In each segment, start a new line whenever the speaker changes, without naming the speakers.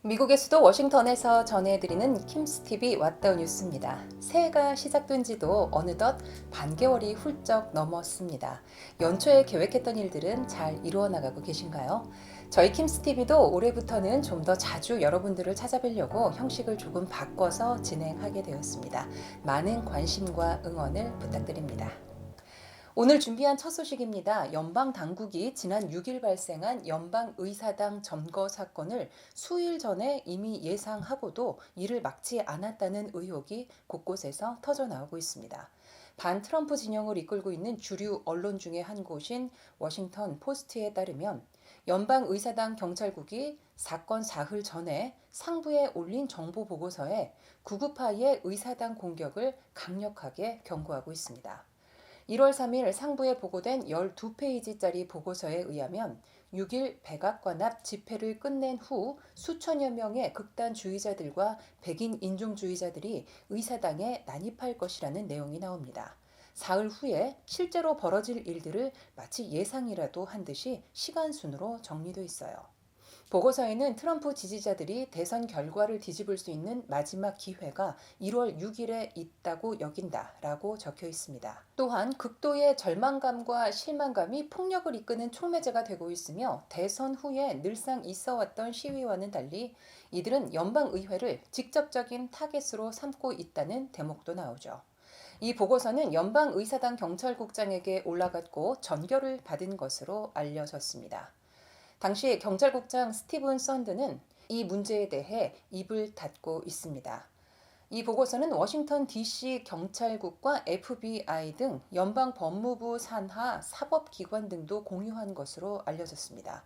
미국의 수도 워싱턴에서 전해드리는 킴스TV 왓더 뉴스입니다. 새해가 시작된 지도 어느덧 반개월이 훌쩍 넘었습니다. 연초에 계획했던 일들은 잘 이루어 나가고 계신가요? 저희 킴스TV도 올해부터는 좀 더 자주 여러분들을 찾아뵈려고 형식을 조금 바꿔서 진행하게 되었습니다. 많은 관심과 응원을 부탁드립니다. 오늘 준비한 첫 소식입니다. 연방 당국이 지난 6일 발생한 연방 의사당 점거 사건을 수일 전에 이미 예상하고도 이를 막지 않았다는 의혹이 곳곳에서 터져 나오고 있습니다. 반 트럼프 진영을 이끌고 있는 주류 언론 중에 한 곳인 워싱턴 포스트에 따르면 연방 의사당 경찰국이 사건 사흘 전에 상부에 올린 정보 보고서에 구급파의 의사당 공격을 강력하게 경고하고 있습니다. 1월 3일 상부에 보고된 12페이지짜리 보고서에 의하면 6일 백악관 앞 집회를 끝낸 후 수천여 명의 극단주의자들과 백인 인종주의자들이 의사당에 난입할 것이라는 내용이 나옵니다. 사흘 후에 실제로 벌어질 일들을 마치 예상이라도 한 듯이 시간순으로 정리돼 있어요. 보고서에는 트럼프 지지자들이 대선 결과를 뒤집을 수 있는 마지막 기회가 1월 6일에 있다고 여긴다라고 적혀 있습니다. 또한 극도의 절망감과 실망감이 폭력을 이끄는 촉매제가 되고 있으며 대선 후에 늘상 있어왔던 시위와는 달리 이들은 연방의회를 직접적인 타겟으로 삼고 있다는 대목도 나오죠. 이 보고서는 연방의사당 경찰국장에게 올라갔고 전결을 받은 것으로 알려졌습니다. 당시 경찰국장 스티븐 선드는 이 문제에 대해 입을 닫고 있습니다. 이 보고서는 워싱턴 DC 경찰국과 FBI 등 연방 법무부 산하 사법기관 등도 공유한 것으로 알려졌습니다.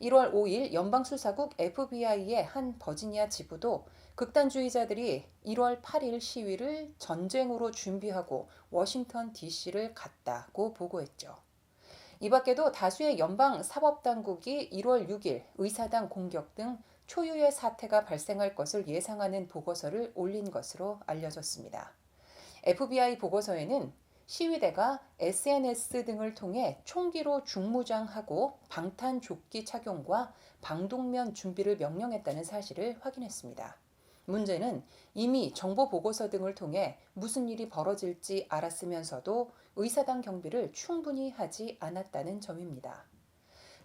1월 5일 연방수사국 FBI의 한 버지니아 지부도 극단주의자들이 1월 8일 시위를 전쟁으로 준비하고 워싱턴 DC를 갔다고 보고했죠. 이 밖에도 다수의 연방 사법당국이 1월 6일 의사당 공격 등 초유의 사태가 발생할 것을 예상하는 보고서를 올린 것으로 알려졌습니다. FBI 보고서에는 시위대가 SNS 등을 통해 총기로 중무장하고 방탄조끼 착용과 방독면 준비를 명령했다는 사실을 확인했습니다. 문제는 이미 정보 보고서 등을 통해 무슨 일이 벌어질지 알았으면서도 의사당 경비를 충분히 하지 않았다는 점입니다.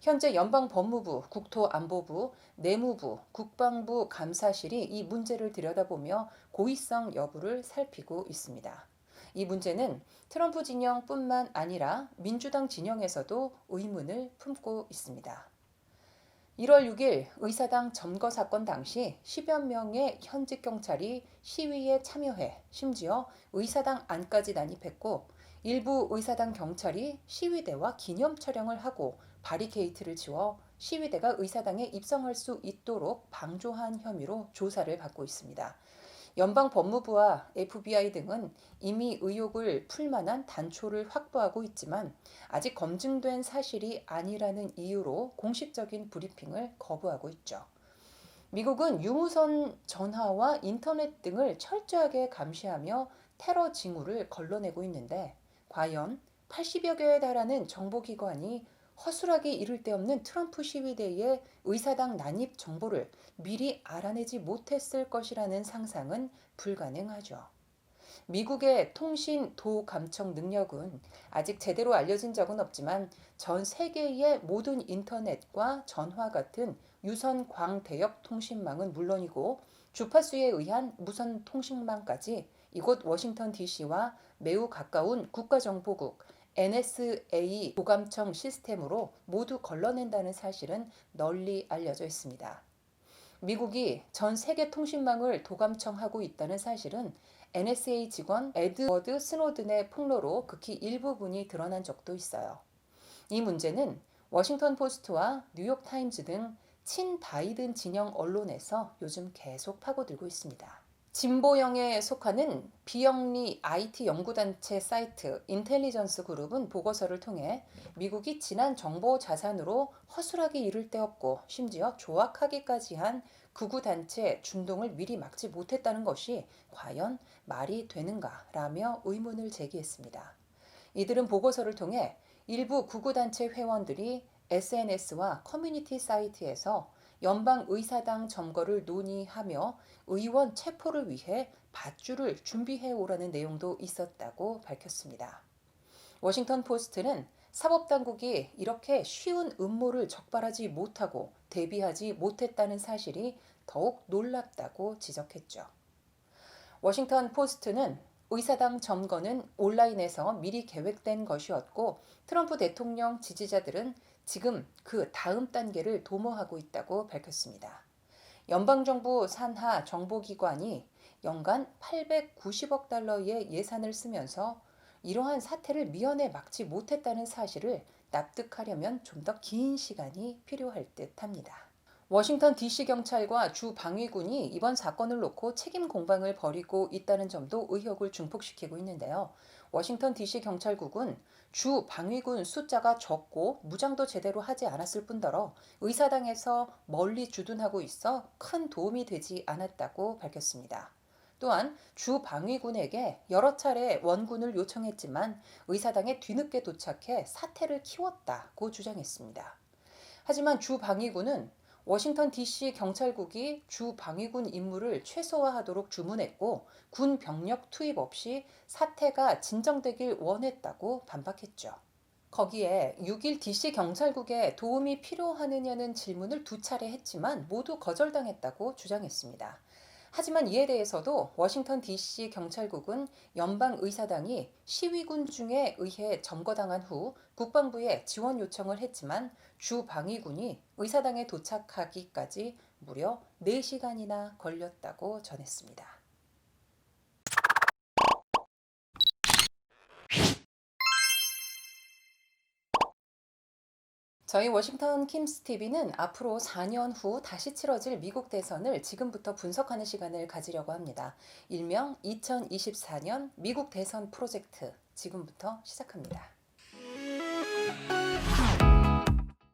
현재 연방법무부, 국토안보부, 내무부, 국방부 감사실이 이 문제를 들여다보며 고의성 여부를 살피고 있습니다. 이 문제는 트럼프 진영뿐만 아니라 민주당 진영에서도 의문을 품고 있습니다. 1월 6일 의사당 점거 사건 당시 10여 명의 현직 경찰이 시위에 참여해 심지어 의사당 안까지 난입했고 일부 의사당 경찰이 시위대와 기념 촬영을 하고 바리케이트를 치워 시위대가 의사당에 입성할 수 있도록 방조한 혐의로 조사를 받고 있습니다. 연방법무부와 FBI 등은 이미 의혹을 풀 만한 단초를 확보하고 있지만 아직 검증된 사실이 아니라는 이유로 공식적인 브리핑을 거부하고 있죠. 미국은 유무선 전화와 인터넷 등을 철저하게 감시하며 테러 징후를 걸러내고 있는데 과연 80여 개에 달하는 정보기관이 허술하게 이를 데 없는 트럼프 시위대의 의사당 난입 정보를 미리 알아내지 못했을 것이라는 상상은 불가능하죠. 미국의 통신 도감청 능력은 아직 제대로 알려진 적은 없지만 전 세계의 모든 인터넷과 전화 같은 유선 광대역 통신망은 물론이고 주파수에 의한 무선 통신망까지 이곳 워싱턴 DC와 매우 가까운 국가정보국 NSA 도감청 시스템으로 모두 걸러낸다는 사실은 널리 알려져 있습니다. 미국이 전 세계 통신망을 도감청하고 있다는 사실은 NSA 직원 에드워드 스노든의 폭로로 극히 일부분이 드러난 적도 있어요. 이 문제는 워싱턴 포스트와 뉴욕 타임즈 등 친바이든 진영 언론에서 요즘 계속 파고들고 있습니다. 진보영에 속하는 비영리 IT 연구단체 사이트 인텔리전스 그룹은 보고서를 통해 미국이 지난 정보 자산으로 허술하게 이를 데 없고 심지어 조악하기까지 한 극우단체 준동을 미리 막지 못했다는 것이 과연 말이 되는가라며 의문을 제기했습니다. 이들은 보고서를 통해 일부 극우단체 회원들이 SNS와 커뮤니티 사이트에서 연방의사당 점거를 논의하며 의원 체포를 위해 밧줄을 준비해 오라는 내용도 있었다고 밝혔습니다. 워싱턴 포스트는 사법당국이 이렇게 쉬운 음모를 적발하지 못하고 대비하지 못했다는 사실이 더욱 놀랍다고 지적했죠. 워싱턴 포스트는 의사당 점거는 온라인에서 미리 계획된 것이었고 트럼프 대통령 지지자들은 지금 그 다음 단계를 도모하고 있다고 밝혔습니다. 연방정부 산하 정보기관이 연간 890억 달러의 예산을 쓰면서 이러한 사태를 미연에 막지 못했다는 사실을 납득하려면 좀 더 긴 시간이 필요할 듯합니다. 워싱턴 DC 경찰과 주 방위군이 이번 사건을 놓고 책임 공방을 벌이고 있다는 점도 의혹을 증폭시키고 있는데요. 워싱턴 DC 경찰국은 주 방위군 숫자가 적고 무장도 제대로 하지 않았을 뿐더러 의사당에서 멀리 주둔하고 있어 큰 도움이 되지 않았다고 밝혔습니다. 또한 주 방위군에게 여러 차례 원군을 요청했지만 의사당에 뒤늦게 도착해 사태를 키웠다고 주장했습니다. 하지만 주 방위군은 워싱턴 DC 경찰국이 주 방위군 임무를 최소화하도록 주문했고 군 병력 투입 없이 사태가 진정되길 원했다고 반박했죠. 거기에 6일 DC 경찰국에 도움이 필요하느냐는 질문을 2차례 했지만 모두 거절당했다고 주장했습니다. 하지만 이에 대해서도 워싱턴 DC 경찰국은 연방의사당이 시위군 중에 의해 점거당한 후 국방부에 지원 요청을 했지만 주 방위군이 의사당에 도착하기까지 무려 4시간이나 걸렸다고 전했습니다. 저희 워싱턴 킴스 TV는 앞으로 4년 후 다시 치러질 미국 대선을 지금부터 분석하는 시간을 가지려고 합니다. 일명 2024년 미국 대선 프로젝트 지금부터 시작합니다.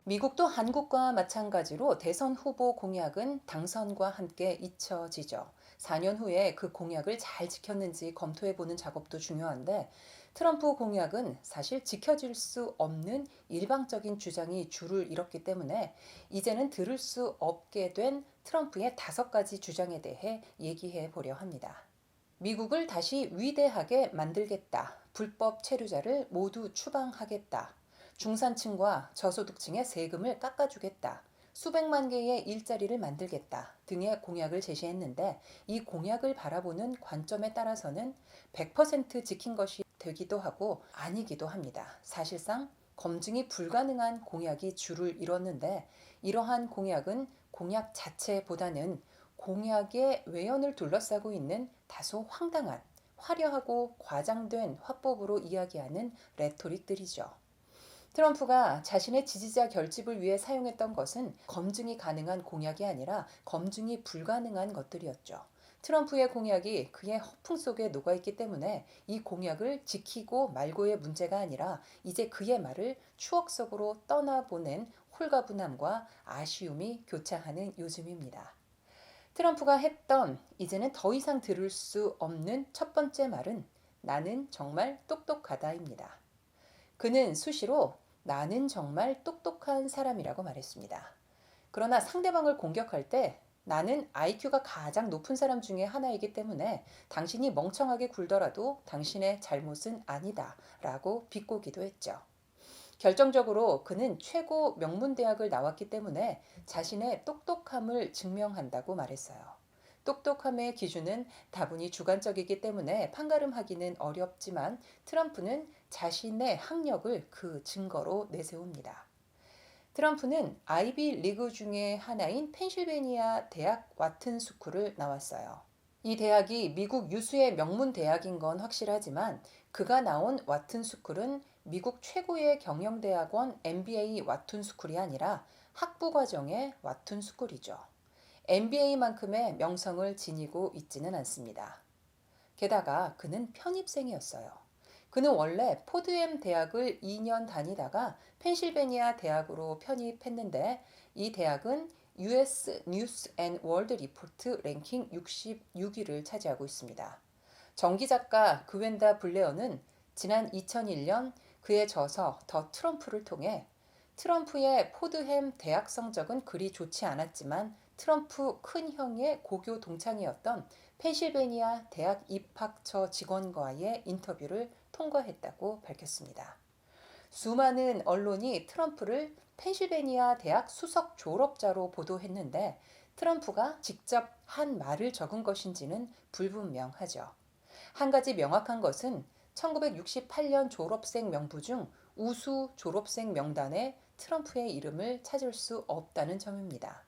미국도 한국과 마찬가지로 대선 후보 공약은 당선과 함께 잊혀지죠. 4년 후에 그 공약을 잘 지켰는지 검토해보는 작업도 중요한데 트럼프 공약은 사실 지켜질 수 없는 일방적인 주장이 줄을 이뤘기 때문에 이제는 들을 수 없게 된 트럼프의 5가지 주장에 대해 얘기해 보려 합니다. 미국을 다시 위대하게 만들겠다. 불법 체류자를 모두 추방하겠다. 중산층과 저소득층의 세금을 깎아주겠다. 수백만 개의 일자리를 만들겠다 등의 공약을 제시했는데 이 공약을 바라보는 관점에 따라서는 100% 지킨 것이 되기도 하고 아니기도 합니다. 사실상 검증이 불가능한 공약이 줄을 이뤘는데 이러한 공약은 공약 자체보다는 공약의 외연을 둘러싸고 있는 다소 황당한 화려하고 과장된 화법으로 이야기하는 레토릭들이죠. 트럼프가 자신의 지지자 결집을 위해 사용했던 것은 검증이 가능한 공약이 아니라 검증이 불가능한 것들이었죠. 트럼프의 공약이 그의 허풍 속에 녹아있기 때문에 이 공약을 지키고 말고의 문제가 아니라 이제 그의 말을 추억 속으로 떠나보낸 홀가분함과 아쉬움이 교차하는 요즘입니다. 트럼프가 했던 이제는 더 이상 들을 수 없는 첫 번째 말은 나는 정말 똑똑하다입니다. 그는 수시로 나는 정말 똑똑한 사람이라고 말했습니다. 그러나 상대방을 공격할 때 나는 IQ가 가장 높은 사람 중에 하나이기 때문에 당신이 멍청하게 굴더라도 당신의 잘못은 아니다 라고 비꼬기도 했죠. 결정적으로 그는 최고 명문대학을 나왔기 때문에 자신의 똑똑함을 증명한다고 말했어요. 똑똑함의 기준은 다분히 주관적이기 때문에 판가름하기는 어렵지만 트럼프는 자신의 학력을 그 증거로 내세웁니다. 트럼프는 아이비 리그 중에 하나인 펜실베니아 대학 와튼 스쿨을 나왔어요. 이 대학이 미국 유수의 명문 대학인 건 확실하지만 그가 나온 와튼 스쿨은 미국 최고의 경영대학원 MBA 와튼 스쿨이 아니라 학부과정의 와튼 스쿨이죠. MBA만큼의 명성을 지니고 있지는 않습니다. 게다가 그는 편입생이었어요. 그는 원래 포드엠 대학을 2년 다니다가 펜실베니아 대학으로 편입했는데 이 대학은 US 뉴스 앤 월드 리포트 랭킹 66위를 차지하고 있습니다. 전기작가 그웬다 블레어는 지난 2001년 그의 저서 더 트럼프를 통해 트럼프의 포드햄 대학 성적은 그리 좋지 않았지만 트럼프 큰형의 고교 동창이었던 펜실베니아 대학 입학처 직원과의 인터뷰를 통과했다고 밝혔습니다. 수많은 언론이 트럼프를 펜실베니아 대학 수석 졸업자로 보도했는데 트럼프가 직접 한 말을 적은 것인지는 불분명하죠. 한 가지 명확한 것은 1968년 졸업생 명부 중 우수 졸업생 명단에 트럼프의 이름을 찾을 수 없다는 점입니다.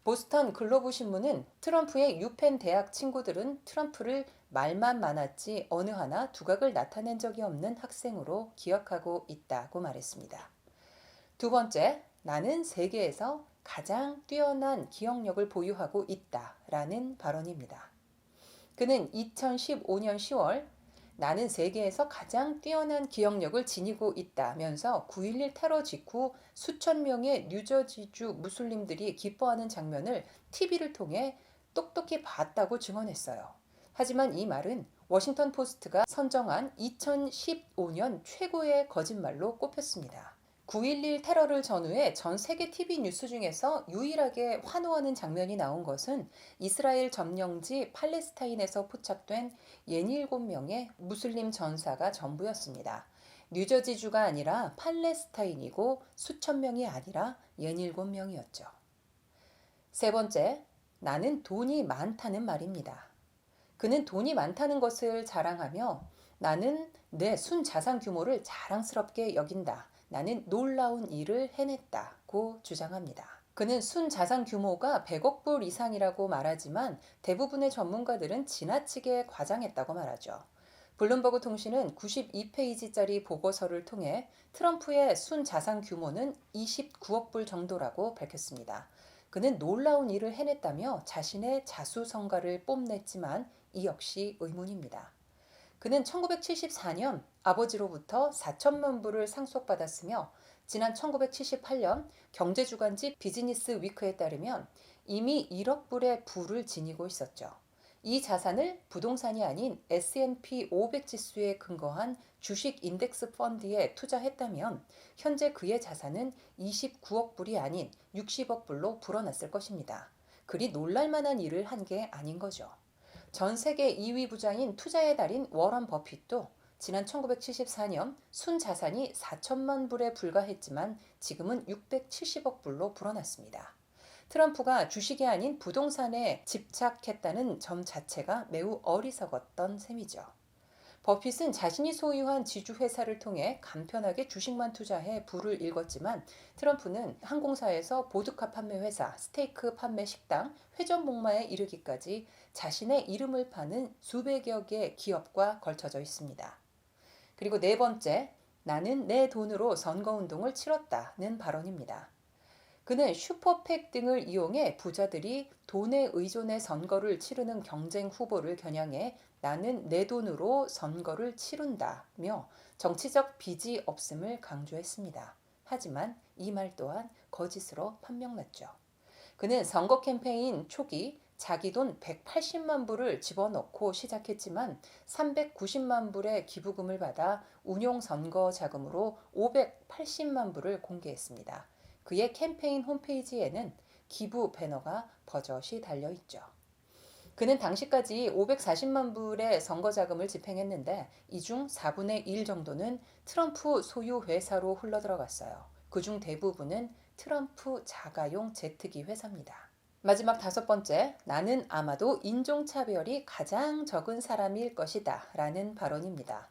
보스턴 글로브 신문은 트럼프의 유펜 대학 친구들은 트럼프를 말만 많았지 어느 하나 두각을 나타낸 적이 없는 학생으로 기억하고 있다고 말했습니다. 두 번째, 나는 세계에서 가장 뛰어난 기억력을 보유하고 있다라는 발언입니다. 그는 2015년 10월 나는 세계에서 가장 뛰어난 기억력을 지니고 있다면서 9.11 테러 직후 수천 명의 뉴저지주 무슬림들이 기뻐하는 장면을 TV를 통해 똑똑히 봤다고 증언했어요. 하지만 이 말은 워싱턴 포스트가 선정한 2015년 최고의 거짓말로 꼽혔습니다. 9.11 테러를 전후해 전 세계 TV 뉴스 중에서 유일하게 환호하는 장면이 나온 것은 이스라엘 점령지 팔레스타인에서 포착된 67명의 무슬림 전사가 전부였습니다. 뉴저지주가 아니라 팔레스타인이고 수천 명이 아니라 67명이었죠. 세 번째, 나는 돈이 많다는 말입니다. 그는 돈이 많다는 것을 자랑하며 나는 내 순자산 규모를 자랑스럽게 여긴다. 나는 놀라운 일을 해냈다고 주장합니다. 그는 순자산 규모가 100억 불 이상이라고 말하지만 대부분의 전문가들은 지나치게 과장했다고 말하죠. 블룸버그 통신은 92페이지짜리 보고서를 통해 트럼프의 순자산 규모는 29억 불 정도라고 밝혔습니다. 그는 놀라운 일을 해냈다며 자신의 자수성가를 뽐냈지만 이 역시 의문입니다. 그는 1974년 아버지로부터 4천만 불을 상속받았으며 지난 1978년 경제주간지 비즈니스 위크에 따르면 이미 1억 불의 부를 지니고 있었죠. 이 자산을 부동산이 아닌 S&P 500 지수에 근거한 주식 인덱스 펀드에 투자했다면 현재 그의 자산은 29억 불이 아닌 60억 불로 불어났을 것입니다. 그리 놀랄만한 일을 한 게 아닌 거죠. 전 세계 2위 부자인 투자의 달인 워런 버핏도 지난 1974년 순자산이 4천만 불에 불과했지만 지금은 670억 불로 불어났습니다. 트럼프가 주식이 아닌 부동산에 집착했다는 점 자체가 매우 어리석었던 셈이죠. 버핏은 자신이 소유한 지주회사를 통해 간편하게 주식만 투자해 부를 일궜지만 트럼프는 항공사에서 보드카 판매 회사, 스테이크 판매 식당, 회전 목마에 이르기까지 자신의 이름을 파는 수백여 개 기업과 걸쳐져 있습니다. 그리고 네 번째, 나는 내 돈으로 선거운동을 치렀다는 발언입니다. 그는 슈퍼팩 등을 이용해 부자들이 돈에 의존해 선거를 치르는 경쟁 후보를 겨냥해 나는 내 돈으로 선거를 치른다며 정치적 빚이 없음을 강조했습니다. 하지만 이 말 또한 거짓으로 판명났죠. 그는 선거 캠페인 초기 자기 돈 180만 불을 집어넣고 시작했지만 390만 불의 기부금을 받아 운용 선거 자금으로 580만 불을 공개했습니다. 그의 캠페인 홈페이지에는 기부 배너가 버젓이 달려있죠. 그는 당시까지 540만 불의 선거 자금을 집행했는데 이 중 4분의 1 정도는 트럼프 소유 회사로 흘러들어갔어요. 그중 대부분은 트럼프 자가용 제트기 회사입니다. 마지막 다섯 번째, 나는 아마도 인종차별이 가장 적은 사람일 것이다 라는 발언입니다.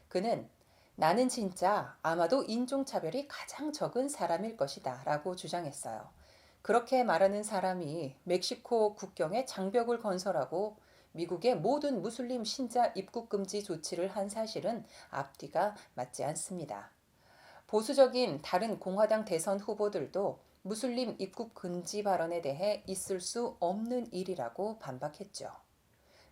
그는 나는 진짜 아마도 인종차별이 가장 적은 사람일 것이다 라고 주장했어요. 그렇게 말하는 사람이 멕시코 국경에 장벽을 건설하고 미국의 모든 무슬림 신자 입국 금지 조치를 한 사실은 앞뒤가 맞지 않습니다. 보수적인 다른 공화당 대선 후보들도 무슬림 입국 금지 발언에 대해 있을 수 없는 일이라고 반박했죠.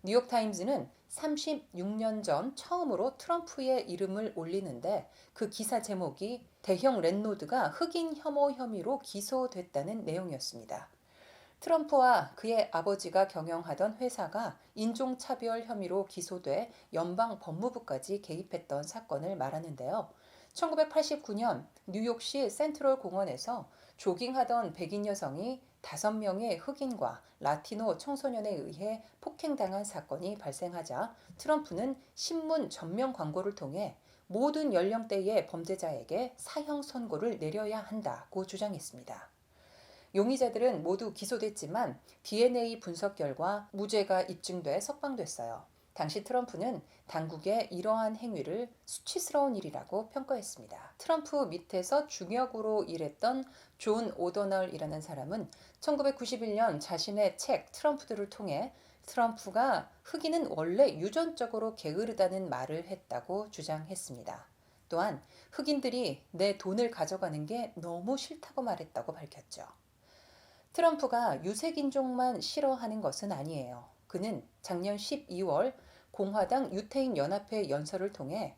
뉴욕타임즈는 36년 전 처음으로 트럼프의 이름을 올리는데 그 기사 제목이 대형 랜로드가 흑인 혐오 혐의로 기소됐다는 내용이었습니다. 트럼프와 그의 아버지가 경영하던 회사가 인종차별 혐의로 기소돼 연방 법무부까지 개입했던 사건을 말하는데요. 1989년 뉴욕시 센트럴 공원에서 조깅하던 백인 여성이 5명의 흑인과 라티노 청소년에 의해 폭행당한 사건이 발생하자 트럼프는 신문 전면 광고를 통해 모든 연령대의 범죄자에게 사형 선고를 내려야 한다고 주장했습니다. 용의자들은 모두 기소됐지만 DNA 분석 결과 무죄가 입증돼 석방됐어요. 당시 트럼프는 당국의 이러한 행위를 수치스러운 일이라고 평가했습니다. 트럼프 밑에서 중역으로 일했던 존 오더널이라는 사람은 1991년 자신의 책 트럼프들을 통해 트럼프가 흑인은 원래 유전적으로 게으르다는 말을 했다고 주장했습니다. 또한 흑인들이 내 돈을 가져가는 게 너무 싫다고 말했다고 밝혔죠. 트럼프가 유색인종만 싫어하는 것은 아니에요. 그는 작년 12월 공화당 유태인 연합회 연설을 통해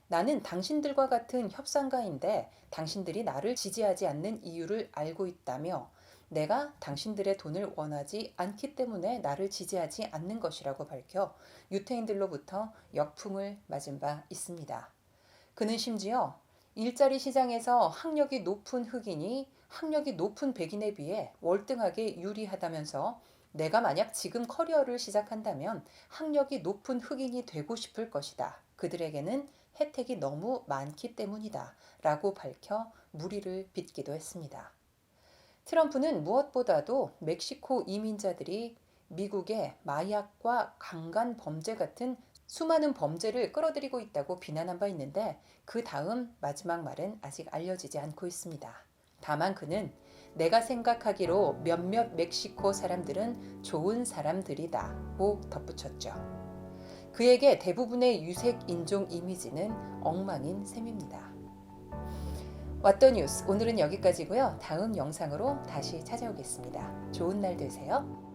나는 당신들과 같은 협상가인데 당신들이 나를 지지하지 않는 이유를 알고 있다며 내가 당신들의 돈을 원하지 않기 때문에 나를 지지하지 않는 것이라고 밝혀 유태인들로부터 역풍을 맞은 바 있습니다. 그는 심지어 일자리 시장에서 학력이 높은 흑인이 학력이 높은 백인에 비해 월등하게 유리하다면서 내가 만약 지금 커리어를 시작한다면 학력이 높은 흑인이 되고 싶을 것이다. 그들에게는 혜택이 너무 많기 때문이다. 라고 밝혀 물의를 빚기도 했습니다. 트럼프는 무엇보다도 멕시코 이민자들이 미국의 마약과 강간 범죄 같은 수많은 범죄를 끌어들이고 있다고 비난한 바 있는데 그 다음 마지막 말은 아직 알려지지 않고 있습니다. 다만 그는 내가 생각하기로 몇몇 멕시코 사람들은 좋은 사람들이다고 덧붙였죠. 그에게 대부분의 유색 인종 이미지는 엉망인 셈입니다. 왓더 뉴스 오늘은 여기까지고요. 다음 영상으로 다시 찾아오겠습니다. 좋은 날 되세요.